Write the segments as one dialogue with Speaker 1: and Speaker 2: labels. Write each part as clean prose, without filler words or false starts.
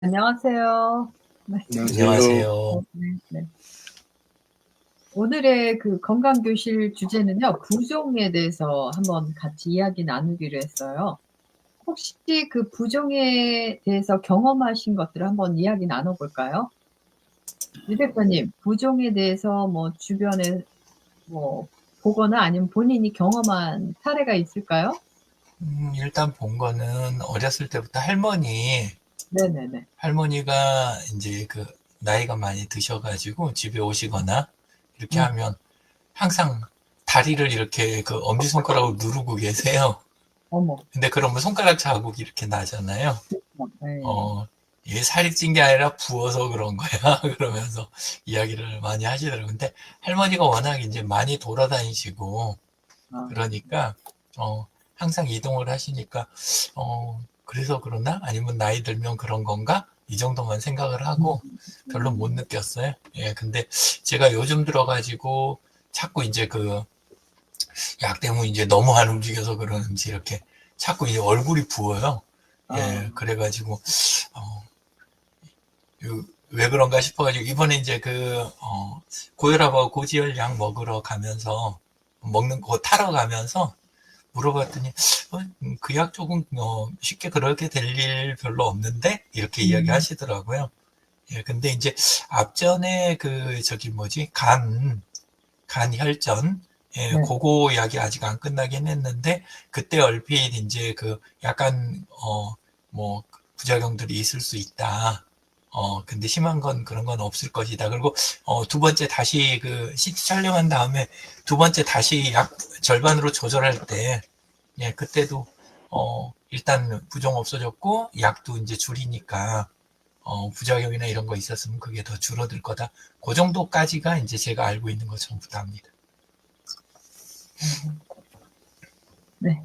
Speaker 1: 안녕하세요. 네.
Speaker 2: 안녕하세요.
Speaker 1: 네. 네. 오늘의 그 건강교실 주제는요, 부종에 대해서 한번 같이 이야기 나누기로 했어요. 혹시 그 부종에 대해서 경험하신 것들을 한번 이야기 나눠 볼까요? 유 대표님, 부종에 대해서 뭐 주변에 뭐 보거나 아니면 본인이 경험한 사례가 있을까요?
Speaker 2: 일단 본 거는 어렸을 때부터
Speaker 1: 네네네.
Speaker 2: 할머니가 이제 그 나이가 많이 드셔가지고 집에 오시거나 이렇게
Speaker 1: 네.
Speaker 2: 하면 항상 다리를 이렇게 그 엄지손가락으로 누르고 계세요.
Speaker 1: 어머.
Speaker 2: 근데 그러면 손가락 자국이 이렇게 나잖아요.
Speaker 1: 네.
Speaker 2: 이게 살이 찐 게 아니라 부어서 그런 거야. 그러면서 이야기를 많이 하시더라고요. 근데 할머니가 워낙 이제 많이 돌아다니시고
Speaker 1: 아.
Speaker 2: 그러니까 항상 이동을 하시니까 그래서 그러나 아니면 나이 들면 그런 건가 이 정도만 생각을 하고 별로 못 느꼈어요. 예, 근데 제가 요즘 들어가지고 자꾸 이제 그 약 때문에 이제 너무 안 움직여서 그러는지 이렇게 자꾸 이제 얼굴이 부어요.
Speaker 1: 아.
Speaker 2: 예, 그래가지고 어, 왜 그런가 싶어가지고 이번에 이제 고혈압하고 고지혈약 먹으러 가면서 먹는 거 타러 가면서 물어봤더니 그 약 조금 쉽게 그렇게 될 일 별로 없는데 이렇게
Speaker 1: 음.
Speaker 2: 이야기하시더라고요. 예, 근데 이제 앞전에 그 저기 뭐지 간 혈전 예,
Speaker 1: 네.
Speaker 2: 그거 약이 아직 안 끝나긴 했는데 그때 얼핏 이제 그 약간 뭐 부작용들이 있을 수 있다. 근데 심한 건 그런 건 없을 것이다. 그리고 두 번째 다시 그 CT 촬영한 다음에 두 번째 다시 약 절반으로 조절할 때 예, 그때도 일단 부종 없어졌고 약도 이제 줄이니까 부작용이나 이런 거 있었으면 그게 더 줄어들 거다. 그 정도까지가 이제 제가 알고 있는 것 전부 다입니다.
Speaker 1: 네.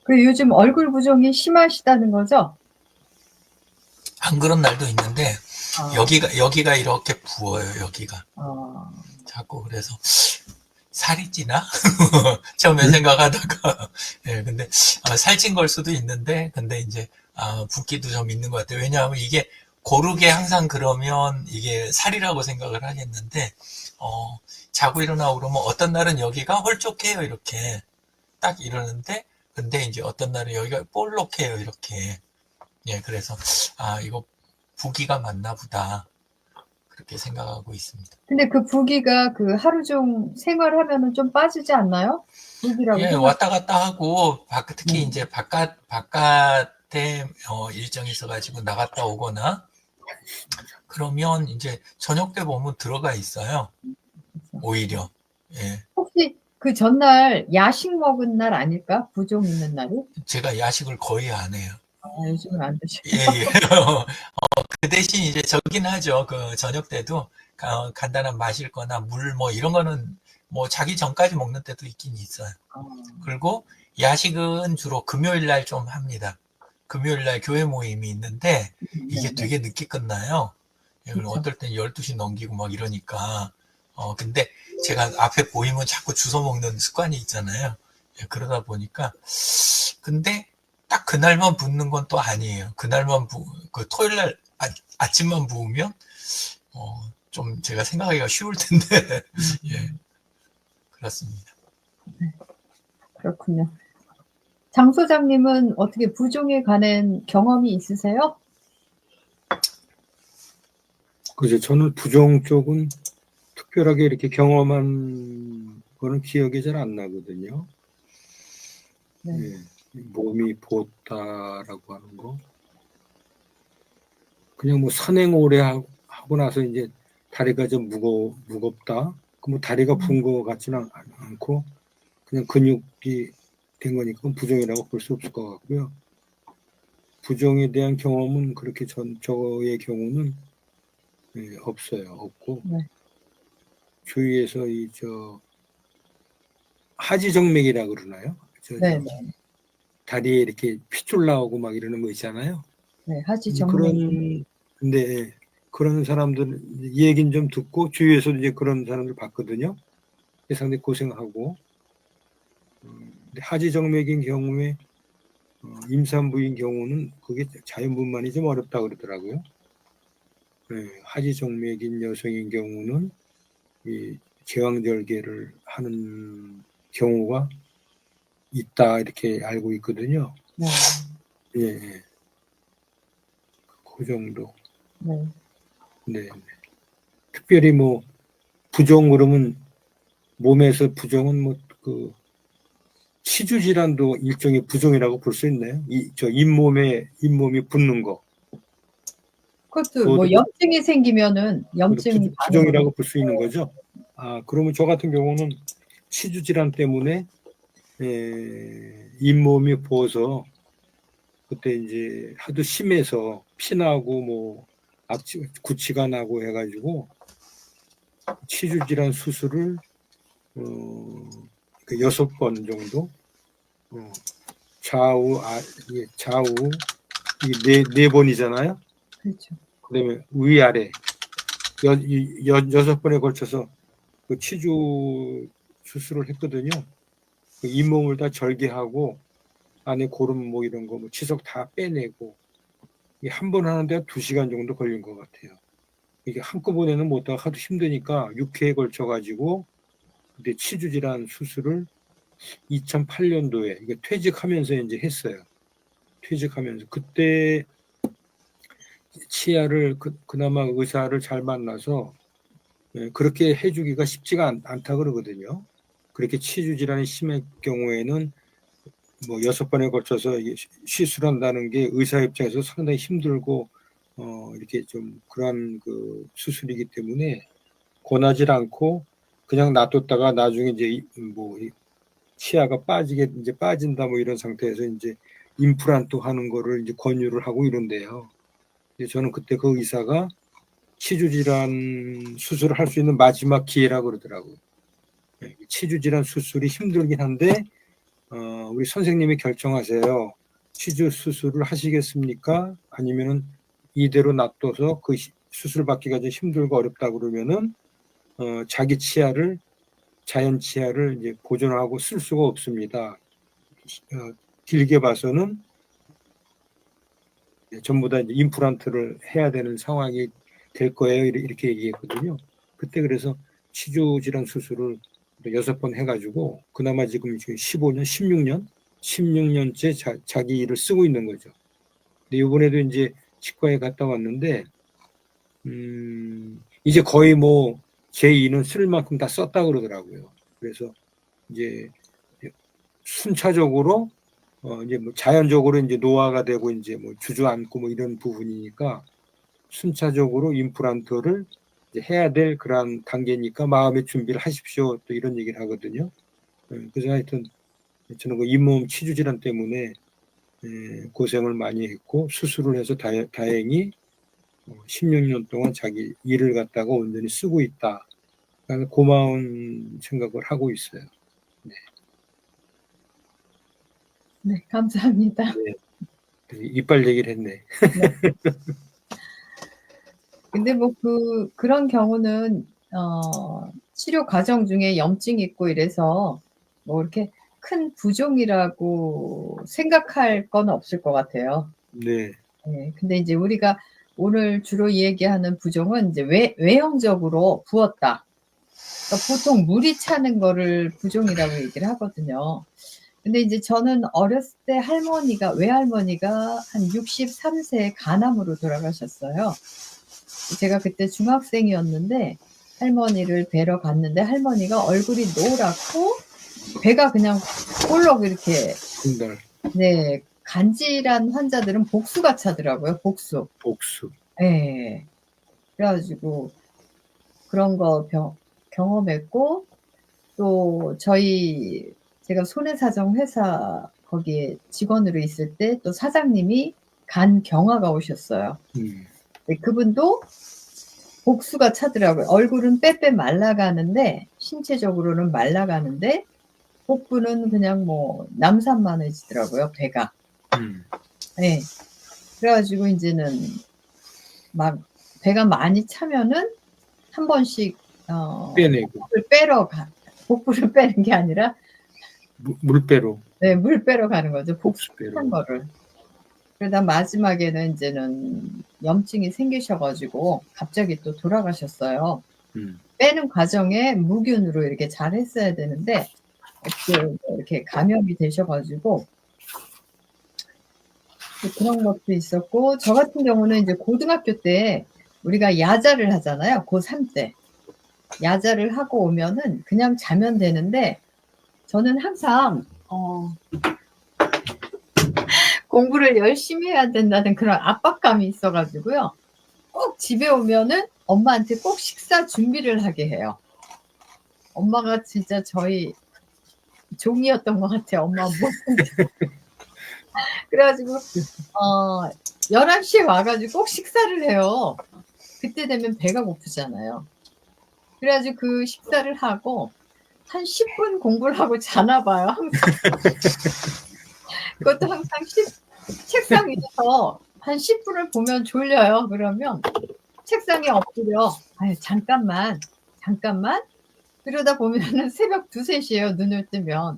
Speaker 1: 그 요즘 얼굴 부종이 심하시다는 거죠?
Speaker 2: 안 그런 날도 있는데
Speaker 1: 아.
Speaker 2: 여기가 이렇게 부어요. 여기가
Speaker 1: 아.
Speaker 2: 자꾸 그래서 살이 찌나 처음에 생각하다가 예, 근데 살찐 걸 수도 있는데 근데 이제 붓기도 좀 있는 것 같아요. 왜냐하면 이게 고르게 항상 그러면 이게 살이라고 생각을 하겠는데 자고 일어나고 그러면 어떤 날은 여기가 홀쭉해요. 이렇게 딱 이러는데 근데 이제 어떤 날은 여기가 볼록해요. 이렇게 예, 그래서 이거 부기가 맞나 보다 그렇게 생각하고 있습니다.
Speaker 1: 근데 그 부기가 그 하루 종 생활하면은 좀 빠지지 않나요? 부기라고
Speaker 2: 예,
Speaker 1: 생각.
Speaker 2: 왔다 갔다 하고 특히
Speaker 1: 네.
Speaker 2: 이제 바깥에 일정이 있어가지고 나갔다 오거나 그러면 이제 저녁 때 보면 들어가 있어요.
Speaker 1: 그래서
Speaker 2: 오히려 예,
Speaker 1: 혹시 그 전날 야식 먹은 날 아닐까? 부종 있는 날이?
Speaker 2: 제가 야식을 거의 안 해요.
Speaker 1: 요즘은 안
Speaker 2: 예,
Speaker 1: 드시고.
Speaker 2: 예. 그 대신 이제 저긴 하죠. 그 저녁 때도 간단한 마실 거나 물 뭐 이런 거는 뭐 자기 전까지 먹는 때도 있긴 있어요.
Speaker 1: 아.
Speaker 2: 그리고 야식은 주로 금요일 날 좀 합니다. 금요일 날 교회 모임이 있는데 이게
Speaker 1: 네네.
Speaker 2: 되게 늦게 끝나요. 예, 그리고
Speaker 1: 그쵸.
Speaker 2: 어떨 땐 12시 넘기고 막 이러니까. 근데 제가 앞에 보이면 자꾸 주워 먹는 습관이 있잖아요. 예, 그러다 보니까. 근데 딱 그날만 붓는 건 또 아니에요. 그 토요일 날 아침만 부으면, 좀 제가 생각하기가 쉬울 텐데. 예,
Speaker 1: 음.
Speaker 2: 그렇습니다.
Speaker 1: 네. 그렇군요. 장 소장님은 어떻게 부종에 관한 경험이 있으세요?
Speaker 3: 그죠. 저는 부종 쪽은 특별하게 이렇게 경험한 거는 기억이 잘 안 나거든요.
Speaker 1: 네.
Speaker 3: 예, 몸이 부었다라고 하는 거. 그냥 뭐 산행 오래 하고 나서 이제 다리가 좀 무겁다. 그 뭐 다리가 부은 거 같지는 않고 그냥 근육이 된 거니까 부종이라고 볼 수 없을 것 같고요. 부종에 대한 경험은 그렇게 저의 경우는 예, 없어요. 없고
Speaker 1: 네.
Speaker 3: 주위에서 하지정맥이라 그러나요?
Speaker 1: 네네.
Speaker 3: 다리에 이렇게 핏줄 나오고 막 이러는 거 있잖아요.
Speaker 1: 네. 하지정맥.
Speaker 3: 근데 그런 사람들 이 얘기는 좀 듣고 주위에서도 이제 그런 사람들 봤거든요. 상당히 고생하고. 근데 하지정맥인 경우에 임산부인 경우는 그게 자연분만이 좀 어렵다 그러더라고요. 하지정맥인 여성인 경우는 이 제왕절개를 하는 경우가 있다 이렇게 알고 있거든요.
Speaker 1: 네.
Speaker 3: 예, 예. 그 정도.
Speaker 1: 네.
Speaker 3: 네. 특별히 뭐 부종 그러면 몸에서 부종은 뭐 그 치주 질환도 일종의 부종이라고 볼 수 있나요? 잇몸이 붓는 거.
Speaker 1: 그것도 뭐
Speaker 3: 그것도
Speaker 1: 염증이 생기면은 염증이
Speaker 3: 부종이라고 볼 수 있는 거죠. 그러면 저 같은 경우는 치주 질환 때문에 잇몸이 부어서 그때 이제 하도 심해서 피나고 뭐 구취가 나고 해가지고 치주 질환 수술을 6번 정도 좌우 이 네 번이잖아요.
Speaker 1: 그렇죠.
Speaker 3: 그다음에 위아래 6번에 걸쳐서 그 치주 수술을 했거든요. 그 잇몸을 다 절개하고 안에 고름 뭐 이런 거 뭐 치석 다 빼내고 한 번 하는데 2시간 정도 걸린 것 같아요. 이게 한꺼번에는 못하고 하도 힘드니까 6회에 걸쳐 가지고 근데 치주 질환 수술을 2008년도에 이게 퇴직하면서 이제 했어요. 퇴직하면서 그때 치아를 그나마 의사를 잘 만나서 그렇게 해주기가 쉽지가 않다 그러거든요. 그렇게 치주 질환이 심할 경우에는 뭐 6번에 걸쳐서 시술한다는 게 의사 입장에서 상당히 힘들고 이렇게 좀 그러한 그 수술이기 때문에 권하지 않고 그냥 놔뒀다가 나중에 이제 뭐 치아가 이제 빠진다 뭐 이런 상태에서 이제 임플란트 하는 거를 이제 권유를 하고 이런데요. 저는 그때 그 의사가 치주 질환 수술을 할 수 있는 마지막 기회라 그러더라고요. 치주 질환 수술이 힘들긴 한데 우리 선생님이 결정하세요. 치주 수술을 하시겠습니까? 아니면은 이대로 놔둬서 그 수술 받기가 좀 힘들고 어렵다 그러면은 자기 자연 치아를 이제 보존하고 쓸 수가 없습니다. 길게 봐서는 전부 다 이제 임플란트를 해야 되는 상황이 될 거예요. 이렇게 얘기했거든요. 그때 그래서 치주 질환 수술을 6번 해가지고 그나마 지금 15년, 16년째 자기 일을 쓰고 있는 거죠. 근데 이번에도 이제 치과에 갔다 왔는데 이제 거의 뭐 제 이는 쓸 만큼 다 썼다 그러더라고요. 그래서 이제 순차적으로 이제 뭐 자연적으로 이제 노화가 되고 이제 뭐 주저앉고 뭐 이런 부분이니까 순차적으로 임플란트를 이제 해야 될 그런 단계니까 마음의 준비를 하십시오. 또 이런 얘기를 하거든요. 그래서 하여튼 저는 그 잇몸 치주 질환 때문에 고생을 많이 했고 수술을 해서 다행히 16년 동안 자기 일을 갖다가 온전히 쓰고 있다. 고마운 생각을 하고 있어요. 네.
Speaker 1: 네, 감사합니다.
Speaker 3: 네. 이빨 얘기를 했네.
Speaker 1: 네. 근데 뭐 그런 경우는 치료 과정 중에 염증이 있고 이래서 뭐 이렇게 큰 부종이라고 생각할 건 없을 것 같아요.
Speaker 3: 네.
Speaker 1: 네. 근데 이제 우리가 오늘 주로 얘기하는 부종은 이제 외형적으로 부었다. 그러니까 보통 물이 차는 거를 부종이라고 얘기를 하거든요. 근데 이제 저는 어렸을 때 외할머니가 한 63세 간암으로 돌아가셨어요. 제가 그때 중학생이었는데 할머니를 뵈러 갔는데 할머니가 얼굴이 노랗고 배가 그냥 볼록 이렇게 네, 간질한 환자들은 복수가 차더라고요. 복수. 네. 그래가지고 그런 거 경험했고 또 제가 손해사정 회사 거기에 직원으로 있을 때 또 사장님이 간 경화가 오셨어요. 네, 그분도 복수가 차더라고요. 얼굴은 빼빼 말라가는데 신체적으로는 말라가는데 복부는 그냥 뭐 남산만해지더라고요. 배가. 네. 그래가지고 이제는 막 배가 많이 차면은 한 번씩
Speaker 3: 빼내고
Speaker 1: 복부를 빼는 게 아니라
Speaker 3: 물배로.
Speaker 1: 네, 물 빼러 가는 거죠.
Speaker 3: 물배로.
Speaker 1: 복습한 거를. 그러다 마지막에는 이제는 염증이 생기셔가지고 갑자기 또 돌아가셨어요. 빼는 과정에 무균으로 이렇게 잘 했어야 되는데 이렇게 감염이 되셔가지고 그런 것도 있었고, 저 같은 경우는 이제 고등학교 때 우리가 야자를 하잖아요. 고3 때. 야자를 하고 오면은 그냥 자면 되는데, 저는 항상, 공부를 열심히 해야 된다는 그런 압박감이 있어가지고요. 꼭 집에 오면은 엄마한테 꼭 식사 준비를 하게 해요. 엄마가 진짜 저희 종이었던 것 같아요. 엄마 무슨. 그래가지고, 11시에 와가지고 꼭 식사를 해요. 그때 되면 배가 고프잖아요. 그래가지고 그 식사를 하고, 한 10분 공부를 하고 자나 봐요, 항상. 그것도 항상 책상 위에서 한 10분을 보면 졸려요. 그러면 책상에 엎드려. 아유, 잠깐만. 그러다 보면은 새벽 2, 3시에요. 눈을 뜨면.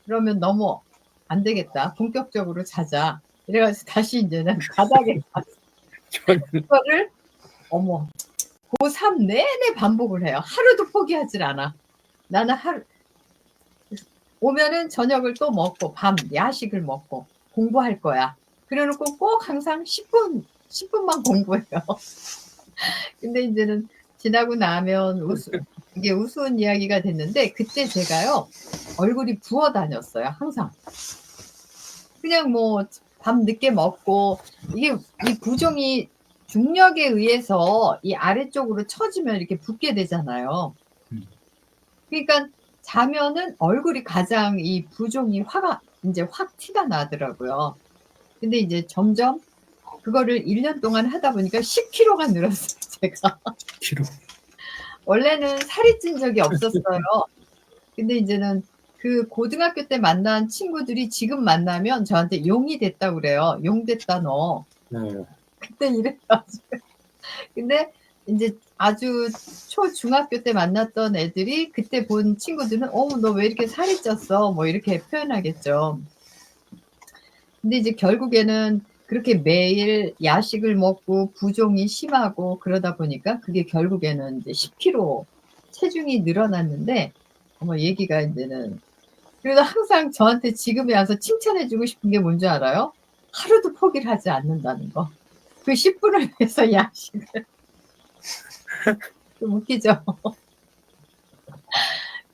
Speaker 1: 그러면 너무 안 되겠다. 본격적으로 자자. 이래가지고 다시 이제는 바닥에 가서 그거를 고3 내내 반복을 해요. 하루도 포기하질 않아. 나는 오면은 저녁을 또 먹고 밤 야식을 먹고 공부할 거야. 그래놓고 꼭 항상 10분만 공부해요. 근데 이제는 지나고 나면 이게 우스운 이야기가 됐는데, 그때 제가요 얼굴이 부어 다녔어요. 항상. 그냥 뭐 밤 늦게 먹고, 이게 이 부종이 중력에 의해서 이 아래쪽으로 처지면 이렇게 붓게 되잖아요. 그러니까 자면은 얼굴이 가장 이 부종이 이제 확 티가 나더라고요. 근데 이제 점점 그거를 1년 동안 하다 보니까 10kg가 늘었어요, 제가.
Speaker 3: 10kg.
Speaker 1: 원래는 살이 찐 적이 없었어요. 근데 이제는 그 고등학교 때 만난 친구들이 지금 만나면 저한테 용이 됐다고 그래요. 용 됐다, 너. 그때 이래가지고. 근데 이제 아주 초중학교 때 만났던 애들이 그때 본 친구들은 너 왜 이렇게 살이 쪘어? 뭐 이렇게 표현하겠죠. 근데 이제 결국에는 그렇게 매일 야식을 먹고 부종이 심하고 그러다 보니까 그게 결국에는 이제 10kg 체중이 늘어났는데, 얘기가 이제는, 그래도 항상 저한테 지금에 와서 칭찬해주고 싶은 게 뭔지 알아요? 하루도 포기를 하지 않는다는 거. 그 10분을 위해서 야식을. 좀 웃기죠?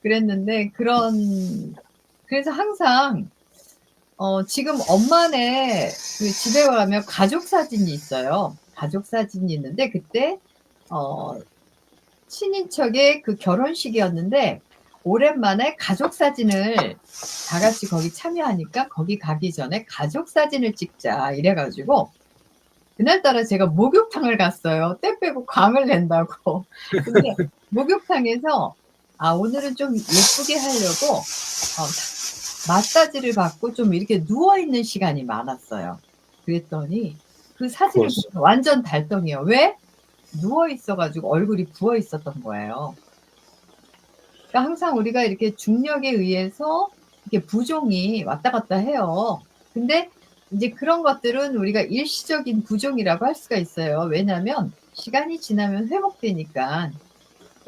Speaker 1: 그랬는데, 그래서 항상, 지금 엄마네 그 집에 가면 가족 사진이 있어요. 가족 사진이 있는데, 그때, 친인척의 그 결혼식이었는데, 오랜만에 가족 사진을 다 같이 거기 참여하니까 거기 가기 전에 가족 사진을 찍자 이래가지고 그날따라 제가 목욕탕을 갔어요. 때 빼고 광을 낸다고. 근데 목욕탕에서 오늘은 좀 예쁘게 하려고 마사지를 받고 좀 이렇게 누워있는 시간이 많았어요. 그랬더니 그 사진을 보면 완전 달덩이에요. 왜? 누워있어가지고 얼굴이 부어있었던 거예요. 그러니까 항상 우리가 이렇게 중력에 의해서 이렇게 부종이 왔다 갔다 해요. 근데 이제 그런 것들은 우리가 일시적인 부종이라고 할 수가 있어요. 왜냐하면 시간이 지나면 회복되니까.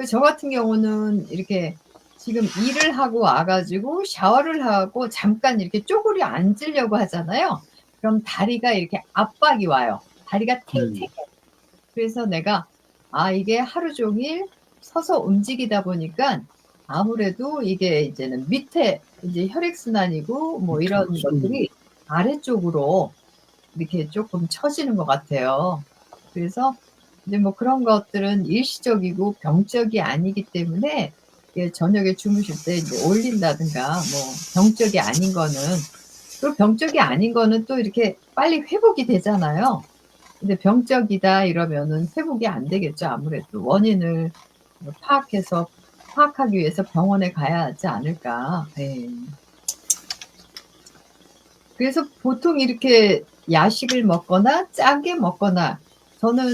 Speaker 1: 저 같은 경우는 이렇게 지금 일을 하고 와가지고 샤워를 하고 잠깐 이렇게 쪼그려 앉으려고 하잖아요. 그럼 다리가 이렇게 압박이 와요. 다리가 탱탱해. 그래서 내가 이게 하루 종일 서서 움직이다 보니까 아무래도 이게 이제는 밑에 이제 혈액순환이고 뭐 이런 것들이 아래쪽으로 이렇게 조금 처지는 것 같아요. 그래서 이제 뭐 그런 것들은 일시적이고 병적이 아니기 때문에 저녁에 주무실 때 이제 올린다든가 뭐 병적이 아닌 거는, 또 병적이 아닌 거는 또 이렇게 빨리 회복이 되잖아요. 근데 병적이다 이러면은 회복이 안 되겠죠. 아무래도 원인을 파악하기 위해서 병원에 가야 하지 않을까. 네. 그래서 보통 이렇게 야식을 먹거나 짜게 먹거나, 저는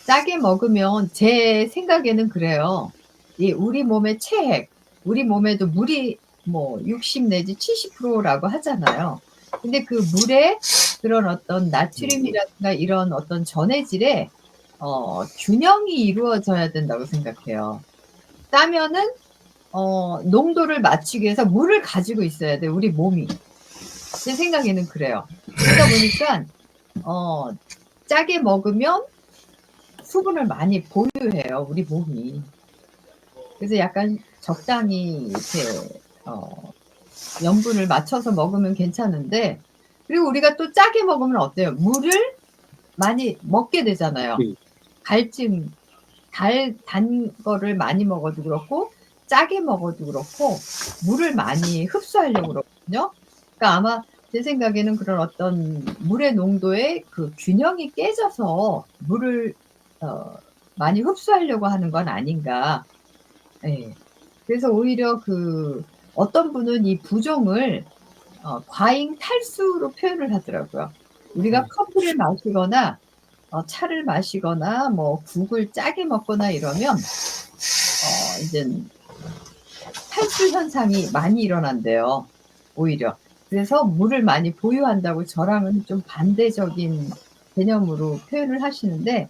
Speaker 1: 짜게 먹으면 제 생각에는 그래요. 우리 몸의 체액, 우리 몸에도 물이 뭐 60 내지 70%라고 하잖아요. 근데 그 물에 그런 어떤 나트륨이라든가 이런 어떤 전해질의 균형이 이루어져야 된다고 생각해요. 짜면은 농도를 맞추기 위해서 물을 가지고 있어야 돼요, 우리 몸이. 제 생각에는 그래요. 그러다 보니까 짜게 먹으면 수분을 많이 보유해요, 우리 몸이. 그래서 약간 적당히 이렇게 염분을 맞춰서 먹으면 괜찮은데, 그리고 우리가 또 짜게 먹으면 어때요? 물을 많이 먹게 되잖아요. 갈증, 단 거를 많이 먹어도 그렇고, 짜게 먹어도 그렇고, 물을 많이 흡수하려고 그러거든요. 그러니까 아마 제 생각에는 그런 어떤 물의 농도의 그 균형이 깨져서 물을 많이 흡수하려고 하는 건 아닌가. 예. 그래서 오히려 그 어떤 분은 이 부종을 과잉 탈수로 표현을 하더라고요. 우리가 커피를 마시거나 차를 마시거나 뭐 국을 짜게 먹거나 이러면 이제 탈수 현상이 많이 일어난대요, 오히려. 그래서 물을 많이 보유한다고 저랑은 좀 반대적인 개념으로 표현을 하시는데,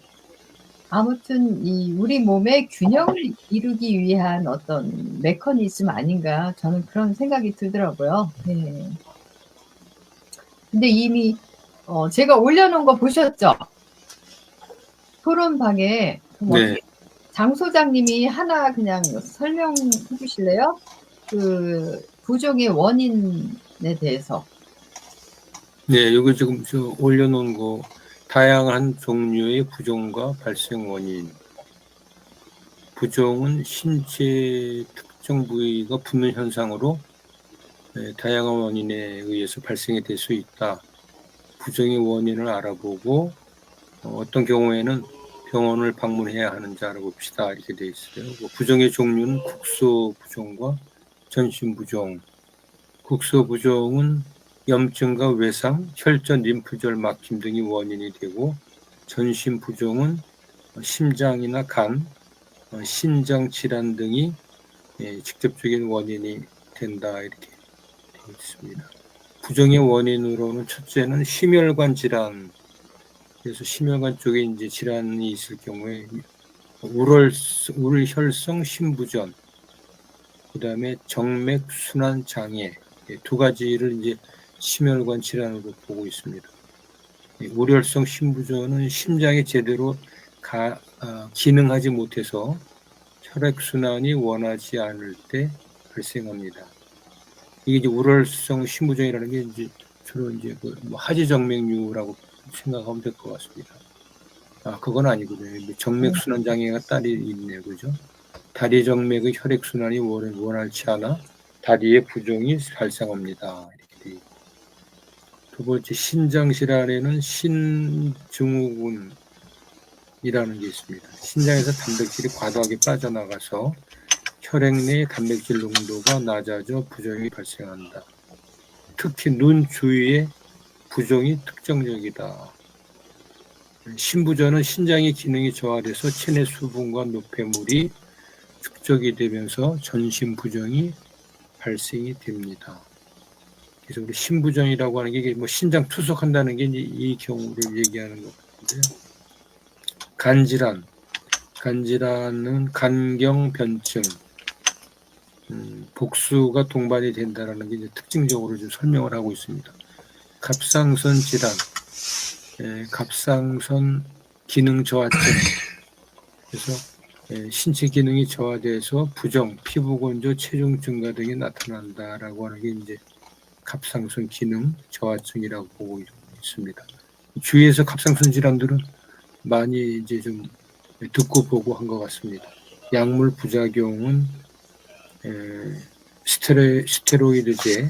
Speaker 1: 아무튼 이 우리 몸의 균형을 이루기 위한 어떤 메커니즘 아닌가, 저는 그런 생각이 들더라고요. 네. 근데 이미 제가 올려놓은 거 보셨죠? 토론방에. 그럼
Speaker 3: 네.
Speaker 1: 어떻게 장 소장님이 하나 그냥 설명해 주실래요? 그 부종의 원인에 대해서.
Speaker 3: 네, 여기 지금 저 올려놓은 거 다양한 종류의 부종과 발생 원인. 부종은 신체 특정 부위가 붓는 현상으로 다양한 원인에 의해서 발생이 될 수 있다. 부종의 원인을 알아보고 어떤 경우에는 병원을 방문해야 하는지 알아봅시다. 이렇게 돼 있어요. 부종의 종류는 국소 부종과 전신 부종. 국소 부종은 염증과 외상, 혈전, 림프절 막힘 등이 원인이 되고, 전신 부종은 심장이나 간, 신장 질환 등이 직접적인 원인이 된다. 이렇게 되어 있습니다. 부종의 원인으로는 첫째는 심혈관 질환. 그래서 심혈관 쪽에 이제 질환이 있을 경우에 우울혈성 심부전, 그다음에 정맥순환 장애, 두 가지를 이제 심혈관 질환으로 보고 있습니다. 우울혈성 심부전은 심장이 제대로 기능하지 못해서 혈액순환이 원하지 않을 때 발생합니다. 이게 이제 우울혈성 심부전이라는 게 이제 주로 이제 뭐 하지정맥류라고 생각하면 될 것 같습니다. 그건 아니거든요. 정맥순환 장애가 딸이 있네요, 그죠? 다리 정맥의 혈액순환이 원활치 않아 다리에 부종이 발생합니다. 이렇게. 두 번째, 신장질환에는 신증후군이라는 게 있습니다. 신장에서 단백질이 과도하게 빠져나가서 혈액 내 단백질 농도가 낮아져 부종이 발생한다. 특히 눈 주위의 부종이 특징적이다. 신부전은 신장의 기능이 저하돼서 체내 수분과 노폐물이 축적이 되면서 전신 부종이 발생이 됩니다. 그래서 우리 신부전이라고 하는 게 뭐 신장 투석한다는 게 이 경우를 얘기하는 것 같은데요. 간질환은 간경 변증, 복수가 동반이 된다는 게 이제 특징적으로 좀 설명을 하고 있습니다. 갑상선 질환, 갑상선 기능 저하증. 그래서 신체 기능이 저하돼서 부종, 피부 건조, 체중 증가 등이 나타난다라고 하는 게 이제 갑상선 기능 저하증이라고 보고 있습니다. 주위에서 갑상선 질환들은 많이 이제 좀 듣고 보고 한 것 같습니다. 약물 부작용은 스테로이드제,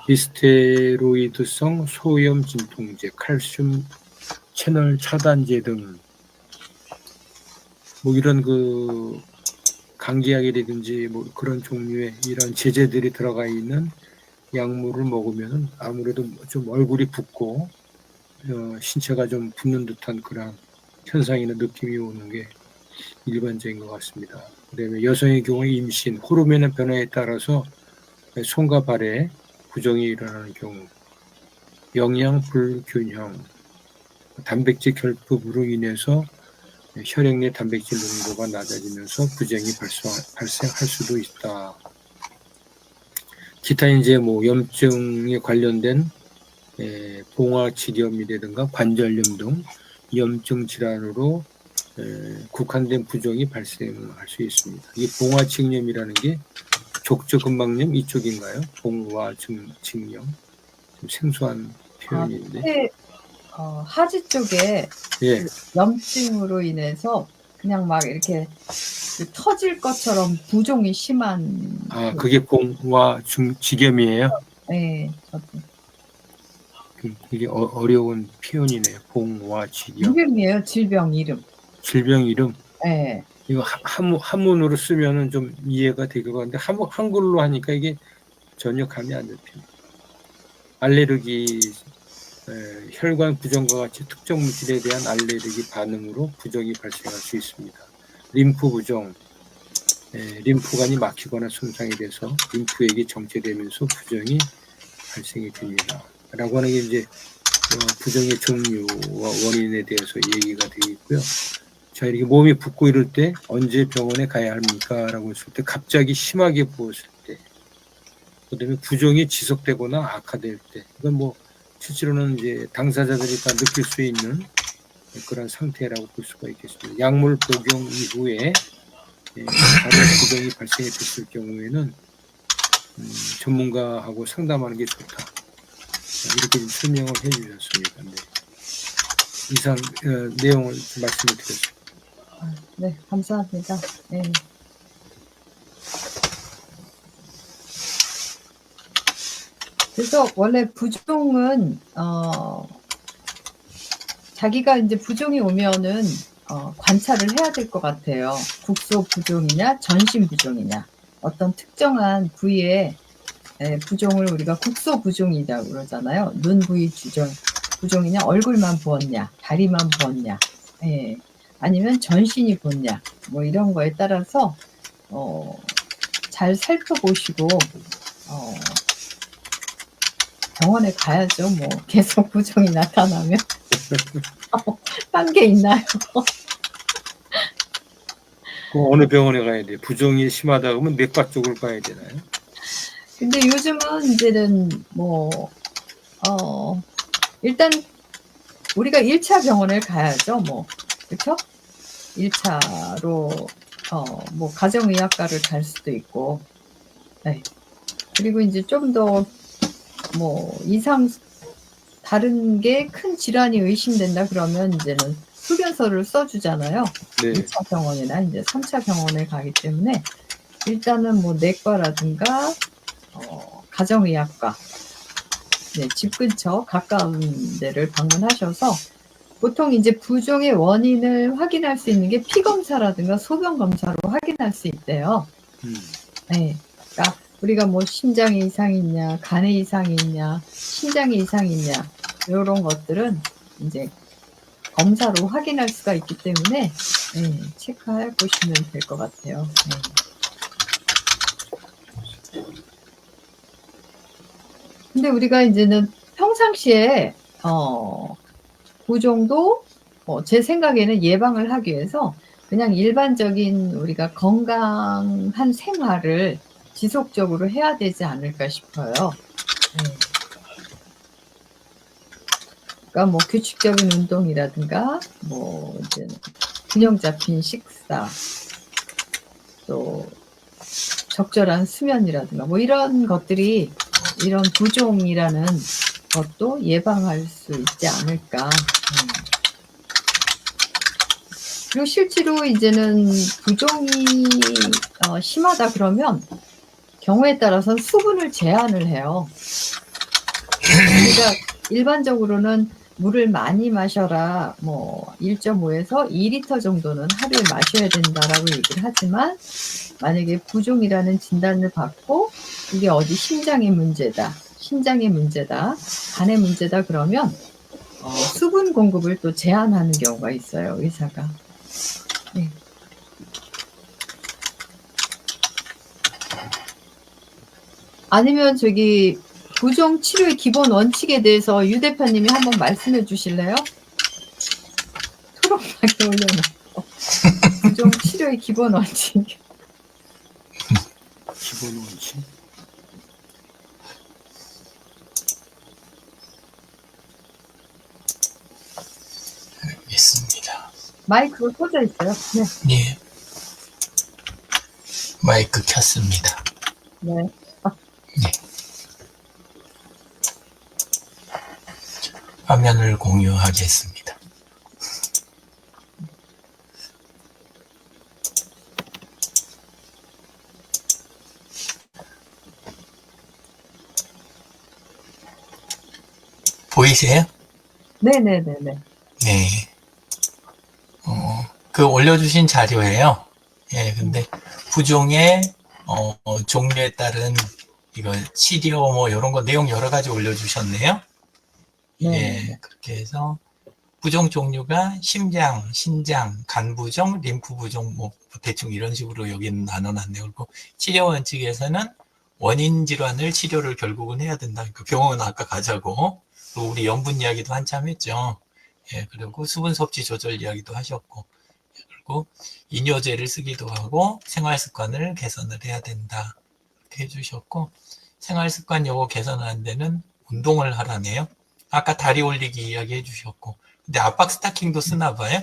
Speaker 3: 비스테로이드성 소염 진통제, 칼슘 채널 차단제 등 뭐 이런 그 감기약이라든지 뭐 그런 종류의 이런 제제들이 들어가 있는 약물을 먹으면 아무래도 좀 얼굴이 붓고 신체가 좀 붓는 듯한 그런 현상이나 느낌이 오는 게 일반적인 것 같습니다. 그다음에 여성의 경우에 임신, 호르몬의 변화에 따라서 손과 발에 부종이 일어나는 경우, 영양 불균형, 단백질 결핍으로 인해서 혈액 내 단백질 농도가 낮아지면서 부종이 발생할 수도 있다. 기타 이제 뭐 염증에 관련된 봉화지렴이라든가 관절염 등 염증 질환으로 국한된 부종이 발생할 수 있습니다. 이 봉화증염이라는 게 족저근막염 이쪽인가요? 봉화증염 좀 생소한 표현인데.
Speaker 1: 네, 하지 쪽에
Speaker 3: 예,
Speaker 1: 그 염증으로 인해서 그냥 막 이렇게 그 터질 것처럼 부종이 심한.
Speaker 3: 그게 봉화지렴이에요.
Speaker 1: 네, 저도.
Speaker 3: 이게 어려운 표현이네요. 봉화지렴.
Speaker 1: 이름이에요, 질병 이름.
Speaker 3: 질병 이름.
Speaker 1: 네.
Speaker 3: 이거 한문으로 쓰면은 좀 이해가 되기도 한데 한글로 하니까 이게 전혀 감이 안 잡힙니다. 알레르기, 혈관 부종과 같이 특정 물질에 대한 알레르기 반응으로 부종이 발생할 수 있습니다. 림프 부종, 림프관이 막히거나 손상이 돼서 림프액이 정체되면서 부종이 발생이 됩니다. 라고 하는 게 이제 부종의 종류와 원인에 대해서 얘기가 되어 있고요. 자, 이렇게 몸이 붓고 이럴 때 언제 병원에 가야 합니까? 라고 했을 때 갑자기 심하게 부었을 때, 그다음에 부종이 지속되거나 악화될 때, 이건 뭐 실제로는 이제 당사자들이 다 느낄 수 있는 그런 상태라고 볼 수가 있겠습니다. 약물 복용 이후에 다른 부종이 발생이 됐을 경우에는 전문가하고 상담하는 게 좋다. 이렇게 좀 설명을 해주셨습니다. 네. 이상 내용을 좀 말씀을 드렸습니다.
Speaker 1: 네, 감사합니다. 네. 그래서 원래 부종은 자기가 이제 부종이 오면은 관찰을 해야 될 것 같아요. 국소 부종이냐, 전신 부종이냐, 어떤 특정한 부위에 부종을 우리가 국소 부종이라고 그러잖아요. 눈 부위 부종이냐, 얼굴만 부었냐, 다리만 부었냐, 아니면 전신이 부었냐, 뭐 이런 거에 따라서 잘 살펴보시고 병원에 가야죠. 뭐 계속 부종이 나타나면 딴 게 있나요?
Speaker 3: 어느 병원에 가야 돼요? 부종이 심하다 그러면 내과 쪽을 가야 되나요?
Speaker 1: 근데 요즘은 이제는 뭐 일단 우리가 1차 병원을 가야죠. 뭐 그렇죠? 1차로 뭐 가정의학과를 갈 수도 있고, 네. 그리고 이제 좀 더 뭐 이상 다른 게 큰 질환이 의심된다 그러면 이제는 소견서를 써주잖아요.
Speaker 3: 네.
Speaker 1: 2차 병원이나 이제 3차 병원에 가기 때문에 일단은 뭐 내과라든가 가정의학과, 네, 집 근처 가까운 데를 방문하셔서 보통 이제 부종의 원인을 확인할 수 있는 게 피 검사라든가 소변 검사로 확인할 수 있대요. 네, 그러니까 우리가 뭐 심장에 이상이 있냐, 간에 이상이 있냐, 신장에 이상이 있냐, 이런 것들은 이제 검사로 확인할 수가 있기 때문에 체크해 보시면 될 것 같아요. 근데 우리가 이제는 평상시에 부종도 제 생각에는 예방을 하기 위해서 그냥 일반적인 우리가 건강한 생활을 지속적으로 해야 되지 않을까 싶어요. 그러니까 뭐 규칙적인 운동이라든가 뭐 이제 균형 잡힌 식사, 또 적절한 수면이라든가 뭐 이런 것들이 이런 부종이라는 것도 예방할 수 있지 않을까. 그리고 실제로 이제는 부종이 심하다 그러면 경우에 따라서는 수분을 제한을 해요. 그러니까 일반적으로는 물을 많이 마셔라, 뭐 1.5에서 2리터 정도는 하루에 마셔야 된다라고 얘기를 하지만, 만약에 부종이라는 진단을 받고 이게 어디 심장의 문제다, 신장의 문제다, 간의 문제다 그러면 수분 공급을 또 제한하는 경우가 있어요, 의사가. 네. 아니면 저기 부종 치료의 기본 원칙에 대해서 유 대표님이 한번 말씀해 주실래요? 초록하게 올려놓고 부종 치료의 기본 원칙.
Speaker 3: 기본 원칙.
Speaker 2: 있습니다.
Speaker 1: 마이크가 꽂아 있어요. 네.
Speaker 2: 예. 마이크 켰습니다.
Speaker 1: 네.
Speaker 2: 화면을 공유하겠습니다. 보이세요?
Speaker 1: 네네네네.
Speaker 2: 네. 그 올려주신 자료예요. 예, 근데 부종의 종류에 따른 이거 치료 뭐 이런 거 내용 여러 가지 올려주셨네요.
Speaker 1: 네.
Speaker 2: 예, 그렇게 해서 부종 종류가 심장, 신장, 간 부종, 림프 부종 뭐 대충 이런 식으로 여기는 나눠놨네요. 그리고 치료 원칙에서는 원인 질환을 치료를 결국은 해야 된다. 그러니까 병원 아까 가자고. 또 우리 염분 이야기도 한참 했죠. 예, 그리고 수분 섭취 조절 이야기도 하셨고. 그리고 이뇨제를 쓰기도 하고 생활 습관을 개선을 해야 된다. 이렇게 해주셨고 생활 습관 요거 개선하는 데는 운동을 하라네요. 아까 다리 올리기 이야기 해주셨고 근데 압박 스타킹도 쓰나 봐요.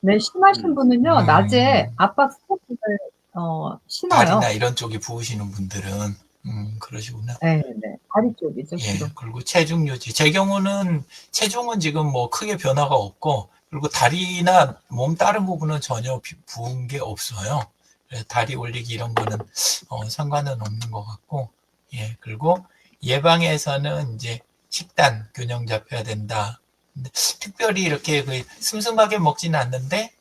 Speaker 1: 네, 심하신 분은요, 낮에 압박 스타킹을 신어요.
Speaker 2: 다리나 이런 쪽이 부으시는 분들은 그러시구나.
Speaker 1: 네, 네. 다리 쪽이죠,
Speaker 2: 예,
Speaker 1: 주로.
Speaker 2: 그리고 체중 유지. 제 경우는 체중은 지금 뭐 크게 변화가 없고, 그리고 다리나 몸 다른 부분은 전혀 부은 게 없어요. 그래서 다리 올리기 이런 거는 상관은 없는 것 같고, 예, 그리고 예방에서는 이제 식단 균형 잡혀야 된다. 근데 특별히 이렇게 그 슴슴하게 먹지는 않는데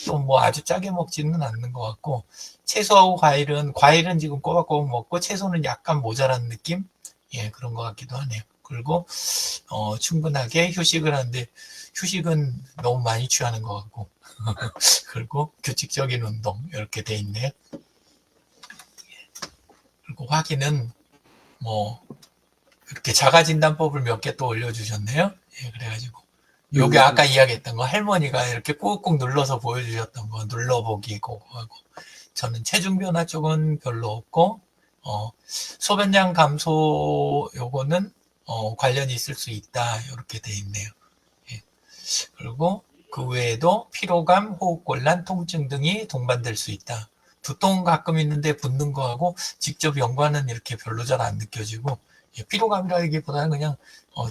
Speaker 2: 또 뭐 아주 짜게 먹지는 않는 것 같고 채소하고 과일은 지금 꼬박꼬박 먹고 채소는 약간 모자란 느낌? 예, 그런 것 같기도 하네요. 그리고 충분하게 휴식을 하는데 휴식은 너무 많이 취하는 것 같고 그리고 규칙적인 운동 이렇게 돼 있네요. 그리고 확인은 뭐 이렇게 자가진단법을 몇 개 또 올려주셨네요. 예, 그래가지고 요게 아까 이야기했던 거 할머니가 이렇게 꾹꾹 눌러서 보여주셨던 거 눌러보기 그거하고 저는 체중 변화 쪽은 별로 없고 소변량 감소 요거는 관련이 있을 수 있다 이렇게 돼 있네요. 예. 그리고 그 외에도 피로감, 호흡곤란, 통증 등이 동반될 수 있다. 두통은 가끔 있는데 붓는 거하고 직접 연관은 이렇게 별로 잘 안 느껴지고 피로감이라기보다는 그냥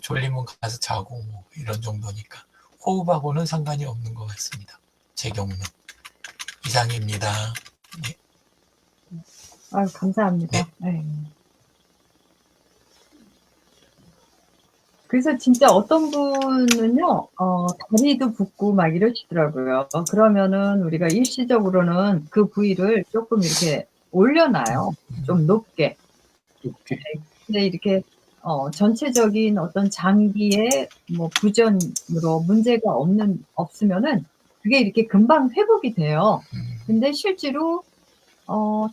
Speaker 2: 졸리면 가서 자고 뭐 이런 정도니까 호흡하고는 상관이 없는 것 같습니다. 제 경우는 이상입니다. 네.
Speaker 1: 아유, 감사합니다.
Speaker 2: 네.
Speaker 1: 네. 그래서 진짜 어떤 분은요, 다리도 붓고 막 이러시더라고요. 그러면은 우리가 일시적으로는 그 부위를 조금 이렇게 올려놔요. 좀 높게.
Speaker 3: 높게.
Speaker 1: 근데 이렇게 전체적인 어떤 장기의 뭐 부전으로 문제가 없으면은 그게 이렇게 금방 회복이 돼요. 근데 실제로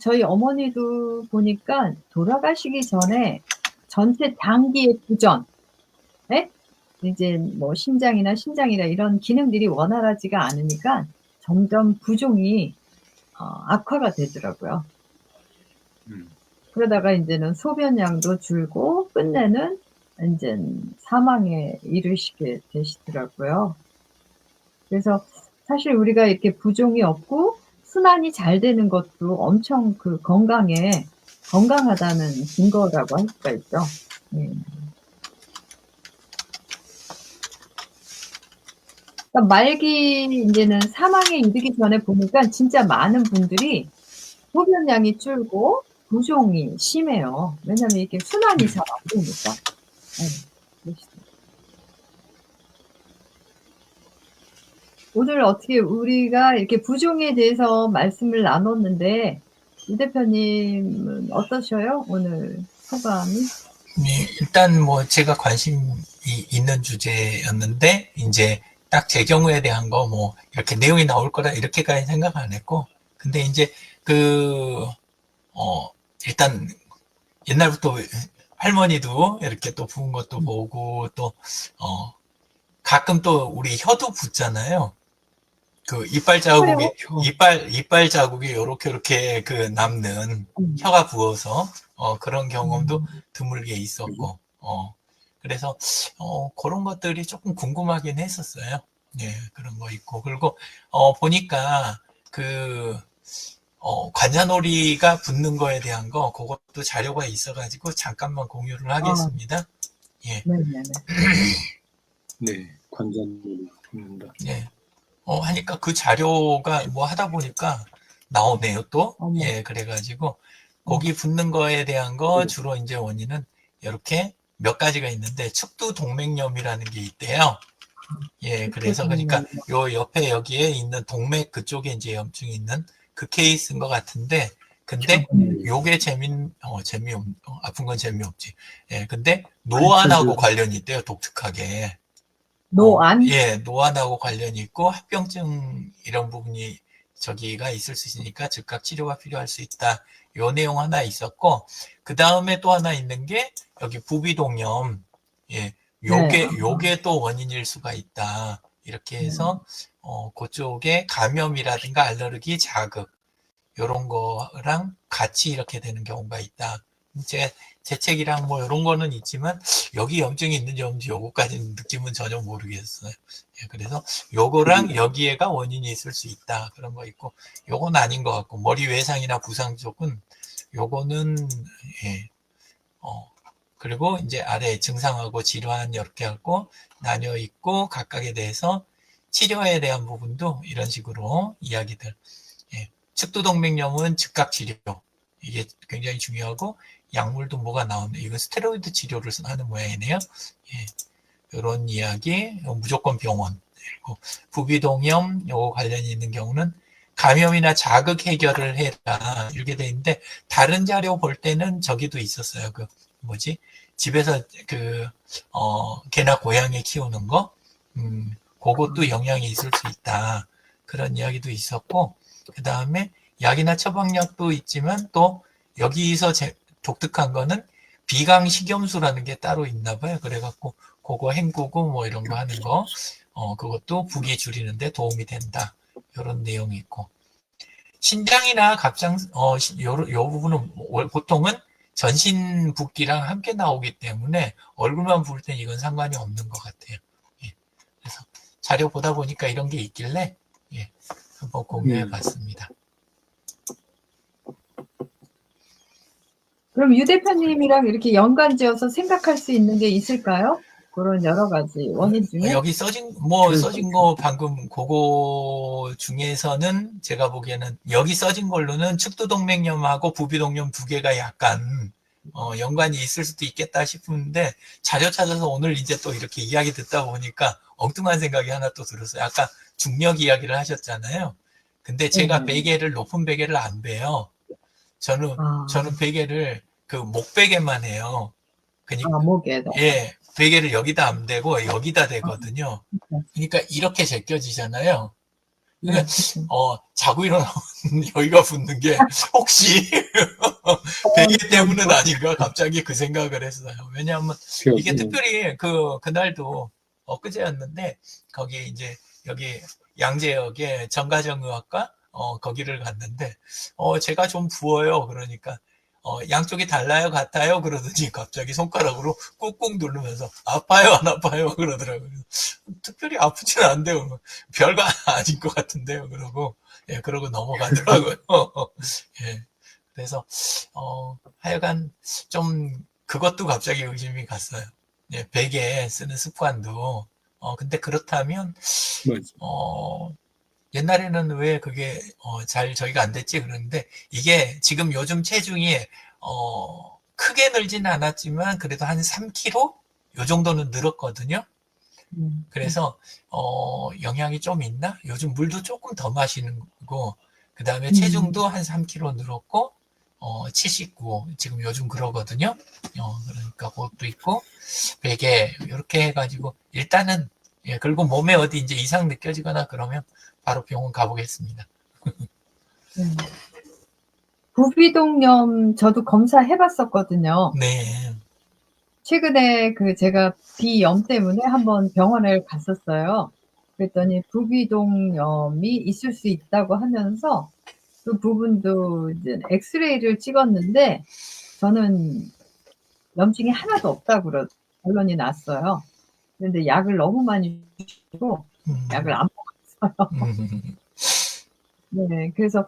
Speaker 1: 저희 어머니도 보니까 돌아가시기 전에 전체 장기의 부전, 네? 이제 뭐 심장이나 신장이나 이런 기능들이 원활하지가 않으니까 점점 부종이 악화가 되더라고요. 그러다가 이제는 소변량도 줄고 끝내는 이제 사망에 이르시게 되시더라고요. 그래서 사실 우리가 이렇게 부종이 없고 순환이 잘 되는 것도 엄청 그 건강하다는 증거라고 할 수가 있죠. 네. 그러니까 말기 이제는 사망에 이르기 전에 보니까 진짜 많은 분들이 소변량이 줄고 부종이 심해요. 왜냐면 이게 순환이 잘 안 되니까. 네. 오늘 어떻게 우리가 이렇게 부종에 대해서 말씀을 나눴는데 유 대표님은 어떠셔요? 오늘 소감이?
Speaker 2: 네, 일단 뭐 제가 관심이 있는 주제였는데 이제 딱 제 경우에 대한 거 뭐 이렇게 내용이 나올 거라 이렇게까지 생각 안 했고 근데 이제 일단 옛날부터 할머니도 이렇게 또 부은 것도 보고 또 가끔 또 우리 혀도 붓잖아요. 그 이빨 자국이 요렇게 그 남는 혀가 부어서 그런 경험도 드물게 있었고 그래서 그런 것들이 조금 궁금하긴 했었어요. 예, 그런 거 있고 그리고 보니까 그 관자놀이가 붙는 거에 대한 거 그것도 자료가 있어가지고 잠깐만 공유를 하겠습니다. 예,
Speaker 1: 네네네.
Speaker 3: 네, 관자놀이 붙는다.
Speaker 2: 예. 하니까 그 자료가 뭐 하다 보니까 나오네요, 또.
Speaker 1: 어머.
Speaker 2: 예, 그래가지고, 거기 붙는 거에 대한 거 주로 이제 원인은 이렇게 몇 가지가 있는데, 척두동맥염이라는 게 있대요. 예, 그래서 그러니까 요 옆에 여기에 있는 동맥 그쪽에 이제 염증이 있는 그 케이스인 것 같은데, 근데 요게 아픈 건 재미없지. 예, 근데 노안하고 관련이 있대요, 독특하게.
Speaker 1: 노안?
Speaker 2: 예, 노안하고 관련이 있고 합병증 이런 부분이 저기가 있을 수 있으니까 즉각 치료가 필요할 수 있다. 요 내용 하나 있었고 그 다음에 또 하나 있는 게 여기 부비동염. 예, 요게 또 원인일 수가 있다. 이렇게 해서 그쪽에 감염이라든가 알레르기 자극 요런 거랑 같이 이렇게 되는 경우가 있다. 제 재채기랑 뭐 이런 거는 있지만 여기 염증이 있는지 없는지 요거까지는 느낌은 전혀 모르겠어요. 예, 그래서 요거랑 여기에가 원인이 있을 수 있다. 그런 거 있고 요건 아닌 것 같고 머리 외상이나 부상 쪽은 요거는 예, 그리고 이제 아래 증상하고 질환 이렇게 하고 나뉘어 있고 각각에 대해서 치료에 대한 부분도 이런 식으로 이야기들. 예, 척두동맥염은 즉각 치료. 이게 굉장히 중요하고 약물도 뭐가 나오네. 이건 스테로이드 치료를 하는 모양이네요. 예, 이런 이야기 무조건 병원. 그리고 부비동염 요거 관련이 있는 경우는 감염이나 자극 해결을 해라 이렇게 돼 있는데 다른 자료 볼 때는 저기도 있었어요. 그 뭐지 집에서 그 개나 고양이 키우는 거 그것도 영향이 있을 수 있다 그런 이야기도 있었고 그 다음에 약이나 처방약도 있지만 또 여기서 독특한 거는 비강식염수라는 게 따로 있나 봐요. 그래갖고 그거 헹구고 뭐 이런 거 하는 거 그것도 부기 줄이는데 도움이 된다. 이런 내용이 있고 신장이나 갑상 요 부분은 보통은 전신 붓기랑 함께 나오기 때문에 얼굴만 부을 땐 이건 상관이 없는 것 같아요. 예. 그래서 자료 보다 보니까 이런 게 있길래 예, 한번 공유해 봤습니다.
Speaker 1: 그럼 유 대표님이랑 이렇게 연관지어서 생각할 수 있는 게 있을까요? 그런 여러 가지 원인 중에?
Speaker 2: 여기 써진 거 방금 그거 중에서는 제가 보기에는 여기 써진 걸로는 척두동맥염하고 부비동염 두 개가 약간 연관이 있을 수도 있겠다 싶은데 자료 찾아서 오늘 이제 또 이렇게 이야기 듣다 보니까 엉뚱한 생각이 하나 또 들었어요. 아까 중력 이야기를 하셨잖아요. 근데 제가 베개를 높은 베개를 안 베요. 저는 베개를 그 목베개만 해요. 그러니까
Speaker 1: 목에다.
Speaker 2: 예, 베개를 여기다 안 대고 여기다 대거든요. 그러니까 이렇게 제껴지잖아요. 그러니까 자고 일어나면 여기가 붓는 게 혹시 베개 때문은 아닌가 갑자기 그 생각을 했어요. 왜냐하면 이게 특별히 그날도 엊그제였는데 거기 이제 여기 양재역에 정가정의학과 거기를 갔는데 제가 좀 부어요. 그러니까 양쪽이 달라요, 같아요? 그러더니 갑자기 손가락으로 꾹꾹 누르면서 아파요, 안 아파요? 그러더라고요. 특별히 아프진 않은데요. 별거 아닌 것 같은데요. 그러고, 예, 그러고 넘어가더라고요. 예. 그래서, 하여간 좀 그것도 갑자기 의심이 갔어요. 예, 베개 쓰는 습관도. 근데 그렇다면, 옛날에는 왜 그게 잘 저희가 안 됐지 그러는데 이게 지금 요즘 체중이 크게 늘지는 않았지만 그래도 한 3kg 요 정도는 늘었거든요. 그래서 영향이 좀 있나? 요즘 물도 조금 더 마시는 거고 그 다음에 체중도 한 3kg 늘었고 79 지금 요즘 그러거든요. 그러니까 그것도 있고 베개 이렇게 해가지고 일단은 예, 그리고 몸에 어디 이제 이상 느껴지거나 그러면 바로 병원 가보겠습니다.
Speaker 1: 부비동염 저도 검사해 봤었거든요.
Speaker 2: 네.
Speaker 1: 최근에 제가 비염 때문에 한번 병원을 갔었어요. 그랬더니 부비동염이 있을 수 있다고 하면서 그 부분도 이제 엑스레이를 찍었는데 저는 염증이 하나도 없다고 결론이 났어요. 그런데 약을 너무 많이 주시고 약을 안 먹었어요. 네. 그래서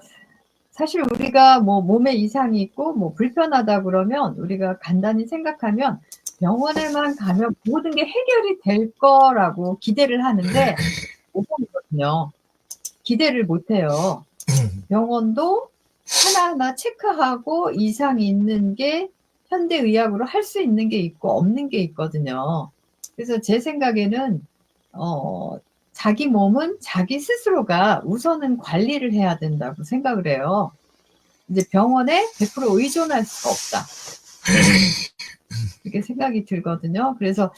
Speaker 1: 사실 우리가 뭐 몸에 이상이 있고 뭐 불편하다 그러면 우리가 간단히 생각하면 병원에만 가면 모든 게 해결이 될 거라고 기대를 하는데 못 하거든요. 기대를 못 해요. 병원도 하나하나 체크하고 이상이 있는 게 현대의학으로 할 수 있는 게 있고 없는 게 있거든요. 그래서 제 생각에는 자기 몸은 자기 스스로가 우선은 관리를 해야 된다고 생각을 해요. 이제 병원에 100% 의존할 수가 없다. 그렇게 생각이 들거든요. 그래서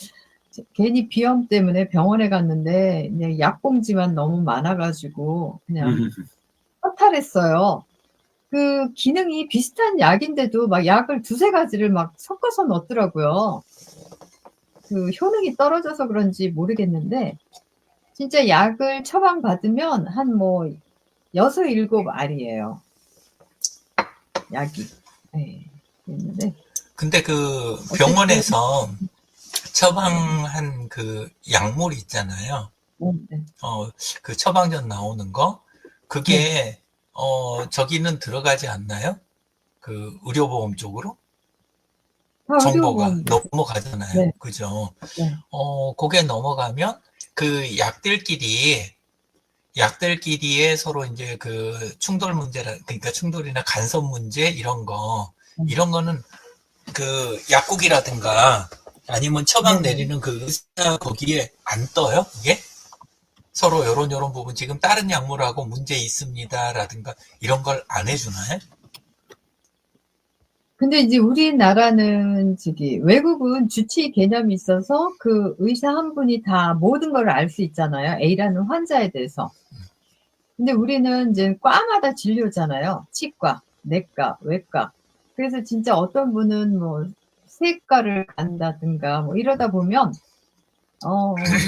Speaker 1: 괜히 비염 때문에 병원에 갔는데 그냥 약봉지만 너무 많아가지고 그냥 허탈했어요. 그 기능이 비슷한 약인데도 막 약을 두세 가지를 막 섞어서 넣더라고요. 그 효능이 떨어져서 그런지 모르겠는데 진짜 약을 처방받으면 한 뭐 6, 7 알이에요. 약이. 네. 그랬는데
Speaker 2: 근데 그
Speaker 1: 어쨌든
Speaker 2: 병원에서 처방한 그 약물 있잖아요.
Speaker 1: 네.
Speaker 2: 그 처방전 나오는 거,
Speaker 1: 네.
Speaker 2: 그게, 저기는 들어가지 않나요? 그 의료보험 쪽으로?
Speaker 1: 다
Speaker 2: 정보가
Speaker 1: 의료보험도.
Speaker 2: 넘어가잖아요.
Speaker 1: 네.
Speaker 2: 그죠?
Speaker 1: 네.
Speaker 2: 그게 넘어가면 그 약들끼리에 서로 이제 그 충돌 문제라, 그러니까 충돌이나 간섭 문제 이런 거는 그 약국이라든가 아니면 처방
Speaker 1: 네네.
Speaker 2: 내리는 그 의사 거기에 안 떠요? 이게? 서로 요런 부분 지금 다른 약물하고 문제 있습니다라든가 이런 걸 안 해주나요?
Speaker 1: 근데 이제 우리나라는 외국은 주치의 개념이 있어서 그 의사 한 분이 다 모든 걸 알 수 있잖아요. A라는 환자에 대해서. 근데 우리는 이제 과마다 진료잖아요. 치과, 내과, 외과. 그래서 진짜 어떤 분은 뭐 세과를 간다든가 뭐 이러다 보면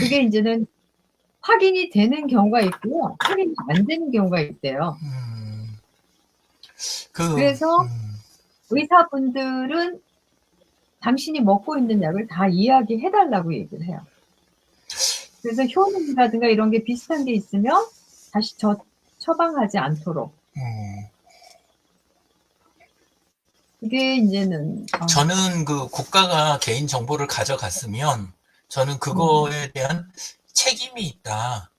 Speaker 1: 그게 이제는 확인이 되는 경우가 있고요. 확인이 안 되는 경우가 있대요.
Speaker 2: 그,
Speaker 1: 그래서 의사분들은 당신이 먹고 있는 약을 다 이야기해 달라고 얘기를 해요. 그래서 효능이라든가 이런 게 비슷한 게 있으면 다시 처방하지 않도록. 그게 이제는
Speaker 2: 저는 그 국가가 개인 정보를 가져갔으면 저는
Speaker 1: 네네.
Speaker 2: 그거에 대한 책임이 있다.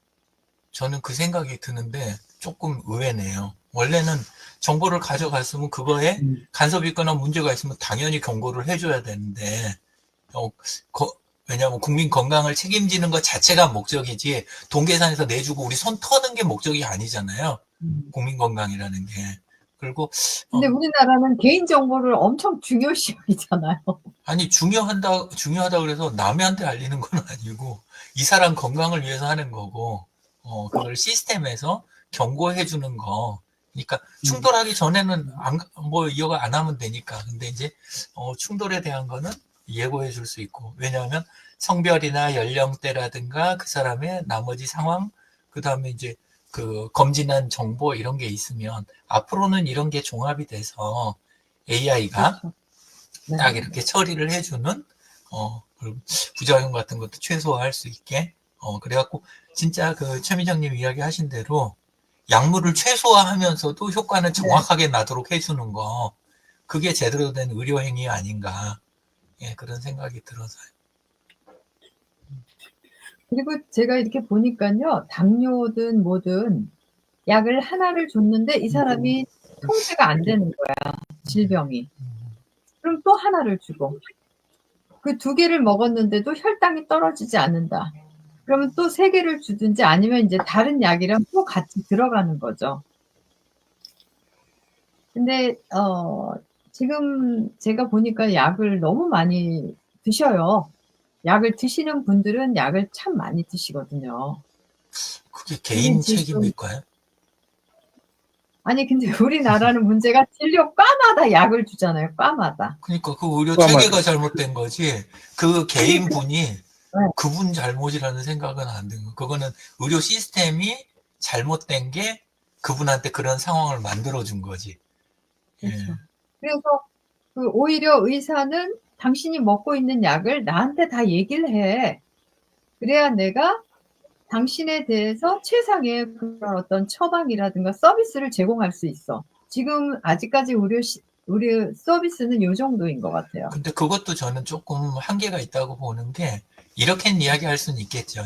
Speaker 2: 저는 그 생각이 드는데 조금 의외네요. 원래는 정보를 가져갔으면 그거에 간섭이 있거나 문제가 있으면 당연히 경고를 해줘야 되는데, 어, 왜냐하면 국민 건강을 책임지는 것 자체가 목적이지 동계산에서 내주고 우리 손 터는 게 목적이 아니잖아요. 국민 건강이라는 게. 그리고
Speaker 1: 근데 우리나라는 개인 정보를 엄청 중요시 여기잖아요.
Speaker 2: 아니 중요하다 그래서 남한테 알리는 건 아니고 이 사람 건강을 위해서 하는 거고 그걸 시스템에서 경고해 주는 거. 그러니까 충돌하기 전에는 뭐 이어가 안 하면 되니까. 근데 이제 충돌에 대한 거는 예고해 줄 수 있고. 왜냐하면 성별이나 연령대라든가 그 사람의 나머지 상황, 그다음에 이제 그 검진한 정보 이런 게 있으면 앞으로는 이런 게 종합이 돼서 AI가
Speaker 1: 그렇죠.
Speaker 2: 딱
Speaker 1: 네네네.
Speaker 2: 이렇게 처리를 해주는 그리고 부작용 같은 것도 최소화할 수 있게 그래갖고 진짜 그 최미정님 이야기하신 대로 약물을 최소화하면서도 효과는
Speaker 1: 네.
Speaker 2: 정확하게 나도록 해주는 거 그게 제대로 된 의료 행위 아닌가 그런 생각이 들어서요.
Speaker 1: 그리고 제가 이렇게 보니까요. 당뇨든 뭐든 약을 하나를 줬는데 이 사람이 통제가 안 되는 거야, 질병이. 그럼 또 하나를 주고. 그 2개를 먹었는데도 혈당이 떨어지지 않는다. 그러면 또 3개를 주든지 아니면 인제 다른 약이랑 또 같이 들어가는 거죠. 근데 지금 제가 보니까 약을 너무 많이 드셔요. 약을 드시는 분들은 약을 참 많이 드시거든요.
Speaker 2: 그게
Speaker 1: 근데
Speaker 2: 개인
Speaker 1: 지금
Speaker 2: 책임일까요?
Speaker 1: 아니 근데 우리나라는 문제가 진료 과마다 약을 주잖아요. 과마다.
Speaker 2: 그러니까 그 의료
Speaker 3: 맞아요.
Speaker 2: 체계가 잘못된 거지. 그 개인분이
Speaker 1: 네.
Speaker 2: 그분 잘못이라는 생각은 안 드는 거. 그거는 의료 시스템이 잘못된 게 그분한테 그런 상황을 만들어준 거지. 예.
Speaker 1: 그렇죠. 그래서 그 오히려 의사는 당신이 먹고 있는 약을 나한테 다 얘기를 해. 그래야 내가 당신에 대해서 최상의 그런 어떤 처방이라든가 서비스를 제공할 수 있어. 지금 아직까지 의료 서비스는 요 정도인 것 같아요.
Speaker 2: 근데 그것도 저는 조금 한계가 있다고 보는 게, 이렇게는 이야기할 수는 있겠죠.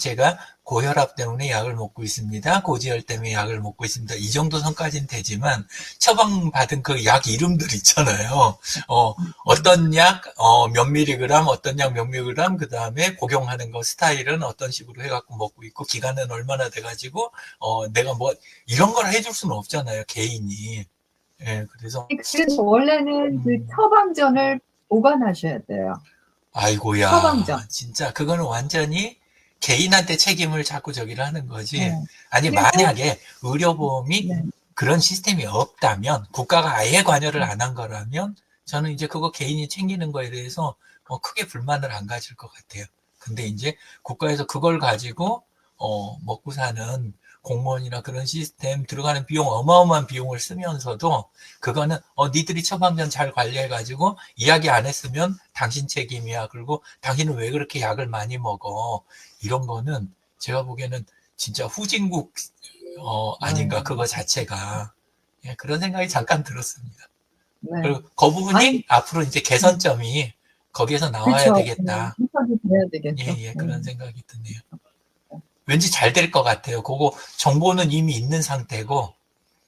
Speaker 2: 제가 고혈압 때문에 약을 먹고 있습니다. 고지혈 때문에 약을 먹고 있습니다. 이 정도 선까지는 되지만, 처방받은 그 약 이름들 있잖아요. 어떤 약, 몇 밀리그램, 어떤 약 몇 밀리그램, 그 다음에 복용하는 거 스타일은 어떤 식으로 해갖고 먹고 있고, 기간은 얼마나 돼가지고, 내가 뭐, 이런 걸 해줄 수는 없잖아요, 개인이. 예, 그래서,
Speaker 1: 그래서 원래는 그 처방전을 보관하셔야 돼요.
Speaker 2: 아이고야,
Speaker 1: 처방전.
Speaker 2: 진짜 그거는 완전히 개인한테 책임을 자꾸 저기를 하는 거지.
Speaker 1: 네.
Speaker 2: 아니,
Speaker 1: 그리고
Speaker 2: 만약에 의료보험이
Speaker 1: 네.
Speaker 2: 그런 시스템이 없다면, 국가가 아예 관여를 안 한 거라면, 저는 이제 그거 개인이 챙기는 거에 대해서 크게 불만을 안 가질 것 같아요. 근데 이제 국가에서 그걸 가지고 먹고 사는 공무원이나 그런 시스템 들어가는 비용, 어마어마한 비용을 쓰면서도, 그거는 니들이 처방전 잘 관리해가지고 이야기 안 했으면 당신 책임이야. 그리고 당신은 왜 그렇게 약을 많이 먹어? 이런 거는 제가 보기에는 진짜 후진국 아닌가, 그거 자체가. 예, 그런 생각이 잠깐 들었습니다.
Speaker 1: 네.
Speaker 2: 그리고 그 부분이
Speaker 1: 아니,
Speaker 2: 앞으로 이제 개선점이 거기에서 나와야
Speaker 1: 그렇죠.
Speaker 2: 되겠다.
Speaker 1: 분석이 돼야 되겠죠.
Speaker 2: 예, 그런 생각이 드네요. 왠지 잘 될 것 같아요. 그거 정보는 이미 있는 상태고,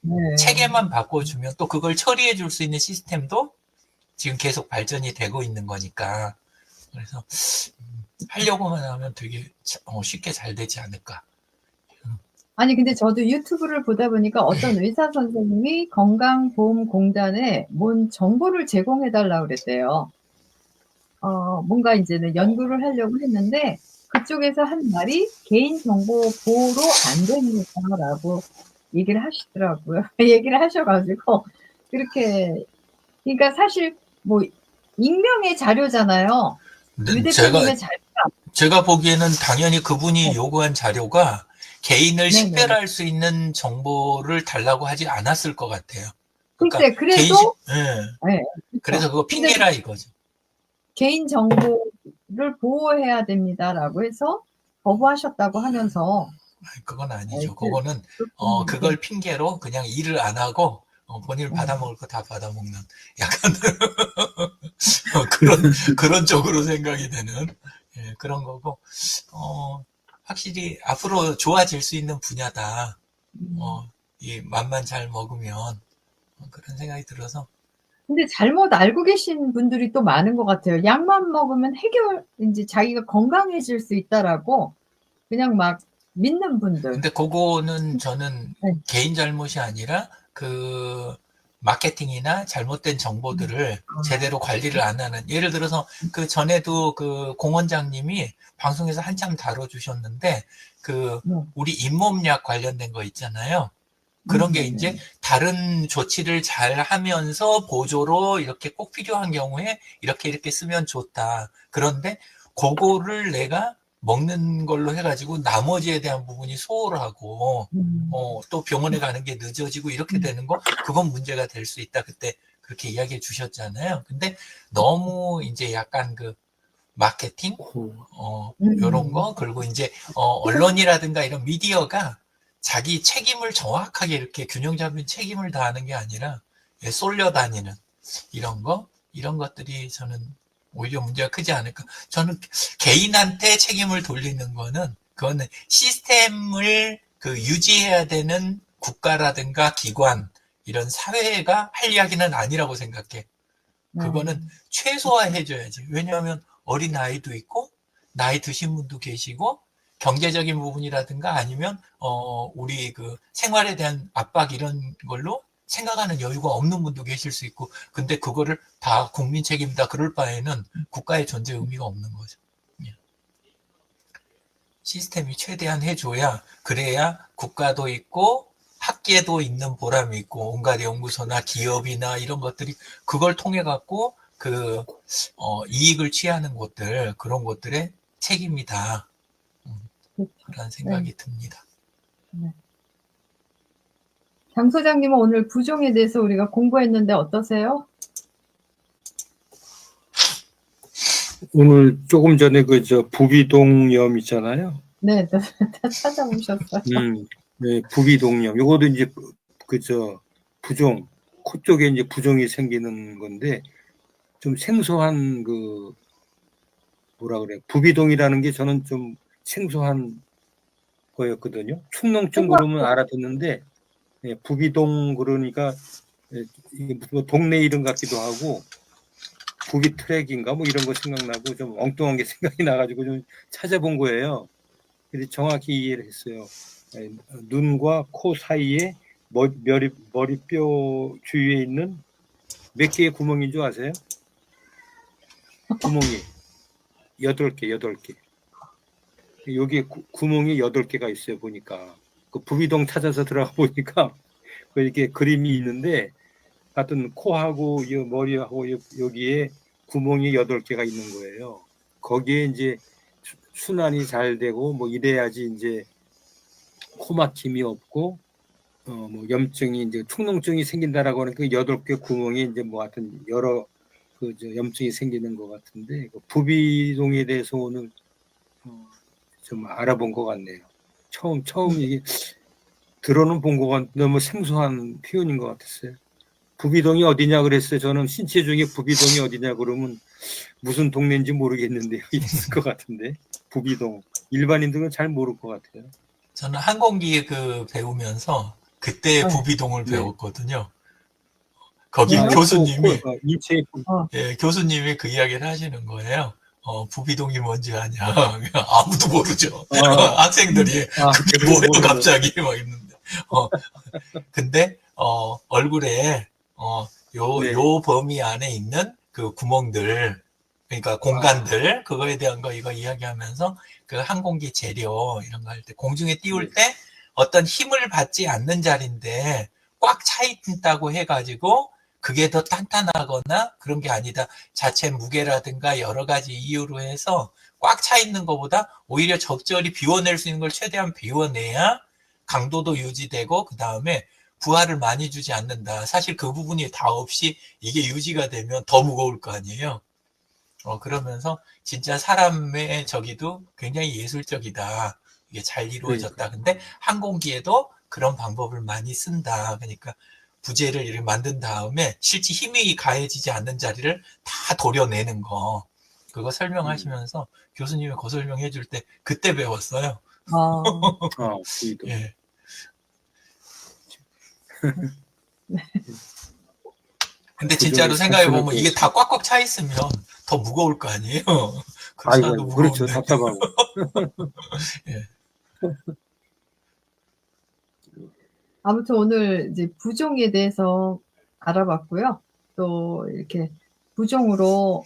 Speaker 1: 네.
Speaker 2: 체계만 바꿔주면 또 그걸 처리해 줄 수 있는 시스템도 지금 계속 발전이 되고 있는 거니까. 그래서 하려고만 하면 되게 쉽게 잘 되지 않을까.
Speaker 1: 아니 근데 저도 유튜브를 보다 보니까 어떤 의사 선생님이 건강보험공단에 뭔 정보를 제공해 달라고 그랬대요. 뭔가 이제는 연구를 하려고 했는데 그쪽에서 한 말이 개인정보 보호로 안 됩니다라고 얘기를 하시더라고요. 얘기를 하셔가지고 그렇게 그러니까 사실 뭐 익명의 자료잖아요. 유 대표님의 자료가
Speaker 2: 제가 보기에는 당연히 그분이 요구한 자료가 개인을
Speaker 1: 네네.
Speaker 2: 식별할 수 있는 정보를 달라고 하지 않았을 것 같아요. 그러니까
Speaker 1: 글쎄 그래도 네,
Speaker 2: 그래서 그거
Speaker 1: 근데
Speaker 2: 핑계라 이거죠.
Speaker 1: 개인 정보를 보호해야 됩니다라고 해서 거부하셨다고 하면서
Speaker 2: 그건 아니죠. 그거는
Speaker 1: 그렇게
Speaker 2: 그걸 핑계로 그냥 일을 안 하고 본인을 받아먹을 거 다 받아먹는 약간 그런 쪽으로 생각이 되는 그런 거고, 확실히 앞으로 좋아질 수 있는 분야다. 이 맘만 잘 먹으면 그런 생각이 들어서.
Speaker 1: 근데 잘못 알고 계신 분들이 또 많은 것 같아요. 약만 먹으면 이제 자기가 건강해질 수 있다라고 그냥 막 믿는 분들.
Speaker 2: 근데 그거는 저는
Speaker 1: 네.
Speaker 2: 개인 잘못이 아니라 그 마케팅이나 잘못된 정보들을 제대로 관리를 안 하는. 예를 들어서 그 전에도 그 공원장님이 방송에서 한참 다뤄주셨는데 그 우리 잇몸약 관련된 거 있잖아요. 그런 게 이제 다른 조치를 잘 하면서 보조로 이렇게 꼭 필요한 경우에 이렇게 쓰면 좋다. 그런데 그거를 내가 먹는 걸로 해가지고 나머지에 대한 부분이 소홀하고 또 병원에 가는 게 늦어지고 이렇게 되는 거, 그건 문제가 될 수 있다. 그때 그렇게 이야기해 주셨잖아요. 근데 너무 이제 약간 그 마케팅 이런 거, 그리고 이제 언론이라든가 이런 미디어가 자기 책임을 정확하게 이렇게 균형 잡힌 책임을 다하는 게 아니라 쏠려 다니는 이런 것들이 저는 오히려 문제가 크지 않을까. 저는 개인한테 책임을 돌리는 거는 그거는 시스템을 그 유지해야 되는 국가라든가 기관, 이런 사회가 할 이야기는 아니라고 생각해. 그거는 최소화해줘야지. 왜냐하면 어린 아이도 있고 나이 드신 분도 계시고 경제적인 부분이라든가 아니면 우리 그 생활에 대한 압박 이런 걸로 생각하는 여유가 없는 분도 계실 수 있고, 근데 그거를 다 국민 책임이다 그럴 바에는 국가의 존재 의미가 없는 거죠. 시스템이 최대한 해줘야, 그래야 국가도 있고 학계 작게도 있는 보람이 있고 온갖 연구소나 기업이나 이런 것들이 그걸 통해 갖고 이익을 취하는 곳들 그런 곳들의 책임이다. 그런 생각이 듭니다.
Speaker 1: 네. 장 소장님은 오늘 부종에 대해서 우리가 공부했는데 어떠세요?
Speaker 3: 오늘 조금 전에 부비동염 있잖아요.
Speaker 1: 네, 다 찾아보셨어요.
Speaker 3: 네, 부비동염. 요거도 이제 부종, 코 쪽에 이제 부종이 생기는 건데 좀 생소한 부비동이라는 게 저는 좀 생소한 거였거든요. 축농증 그러면 알아듣는데 부비동 그러니까 이게 무슨 동네 이름 같기도 하고 부비 트랙인가 뭐 이런 거 생각나고 좀 엉뚱한 게 생각이 나가지고 좀 찾아본 거예요. 그래서 정확히 이해를 했어요. 눈과 코 사이에 머리뼈 주위에 있는 몇 개의 구멍인 줄 아세요? 구멍이 8개. 여기에 구멍이 8개가 있어요. 보니까 그 부비동 찾아서 들어가 보니까 이렇게 그림이 있는데 하여튼 코하고 머리하고 여기에 구멍이 8개가 있는 거예요. 거기에 이제 순환이 잘 되고 뭐 이래야지 이제 코막힘이 없고 뭐 염증이 이제 축농증이 생긴다라고 하는 그 8개 구멍이 이제 뭐 하여튼 여러 염증이 생기는 것 같은데 부비동에 대해서 오늘 좀 알아본 것 같네요. 처음 이게 들어는 본 것 같은데 너무 생소한 표현인 것 같았어요. 부비동이 어디냐 그랬어요. 저는 신체 중에 부비동이 어디냐 그러면 무슨 동네인지 모르겠는데 있을 것 같은데 부비동 일반인들은 잘 모를 것 같아요.
Speaker 2: 저는 항공기 배우면서 그때 부비동을 배웠거든요. 거기 교수님이 교수님이 그 이야기를 하시는 거예요. 부비동이 뭔지 아냐? 아무도 모르죠. 학생들이 그게 뭐예요 갑자기 막 있는데. 근데 얼굴에 요 범위 안에 있는 그 구멍들, 그러니까 공간들 그거에 대한 거 이거 이야기하면서 그 항공기 재료 이런 거 할 때 공중에 띄울 때 어떤 힘을 받지 않는 자리인데 꽉 차 있다고 해가지고 그게 더 탄탄하거나 그런 게 아니다. 자체 무게라든가 여러 가지 이유로 해서 꽉 차 있는 것보다 오히려 적절히 비워낼 수 있는 걸 최대한 비워내야 강도도 유지되고 그 다음에 부하를 많이 주지 않는다. 사실 그 부분이 다 없이 이게 유지가 되면 더 무거울 거 아니에요. 그러면서 진짜 사람의 저기도 굉장히 예술적이다. 이게 잘 이루어졌다. 근데 항공기에도 그런 방법을 많이 쓴다. 그러니까 부재를 이렇게 만든 다음에 실제 힘이 가해지지 않는 자리를 다 도려내는 거. 그거 설명하시면서 교수님이 그 설명해 줄 때 그때 배웠어요.
Speaker 3: 예.
Speaker 2: 근데 진짜로 생각해보면 이게 다 꽉꽉 차 있으면 더 무거울 거 아니에요?
Speaker 3: 아이고, 그렇죠. 답답하고.
Speaker 2: 예.
Speaker 1: 아무튼 오늘 이제 부종에 대해서 알아봤고요. 또 이렇게 부종으로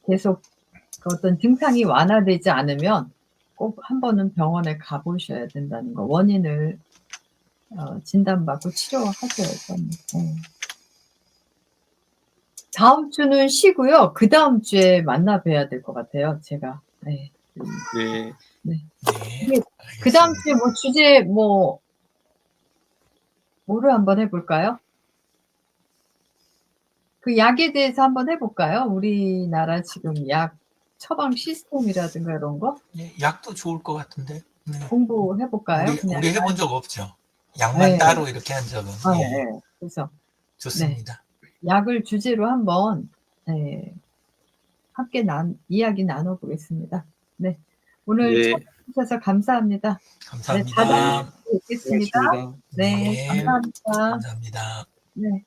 Speaker 1: 계속 어떤 증상이 완화되지 않으면 꼭 한 번은 병원에 가보셔야 된다는 거. 원인을 진단받고 치료하셔야 됩니다. 다음 주는 쉬고요. 그 다음 주에 만나 뵈야 될 것 같아요. 제가. 네. 그 다음 주에 주제 뭐를 한번 해볼까요? 그 약에 대해서 한번 해볼까요? 우리나라 지금 약 처방 시스템이라든가 이런 거?
Speaker 2: 네, 약도 좋을 것 같은데. 네.
Speaker 1: 공부해볼까요?
Speaker 2: 우리 해본 적 없죠. 약만 따로 이렇게 한 적은.
Speaker 1: 네. 그래서
Speaker 2: 좋습니다.
Speaker 1: 약을 주제로 한번 함께 이야기 나눠보겠습니다. 네. 오늘 찾아주셔서 감사합니다.
Speaker 2: 감사합니다.
Speaker 1: 네, 뵙겠습니다. 네, 감사합니다.
Speaker 2: 감사합니다.
Speaker 1: 네.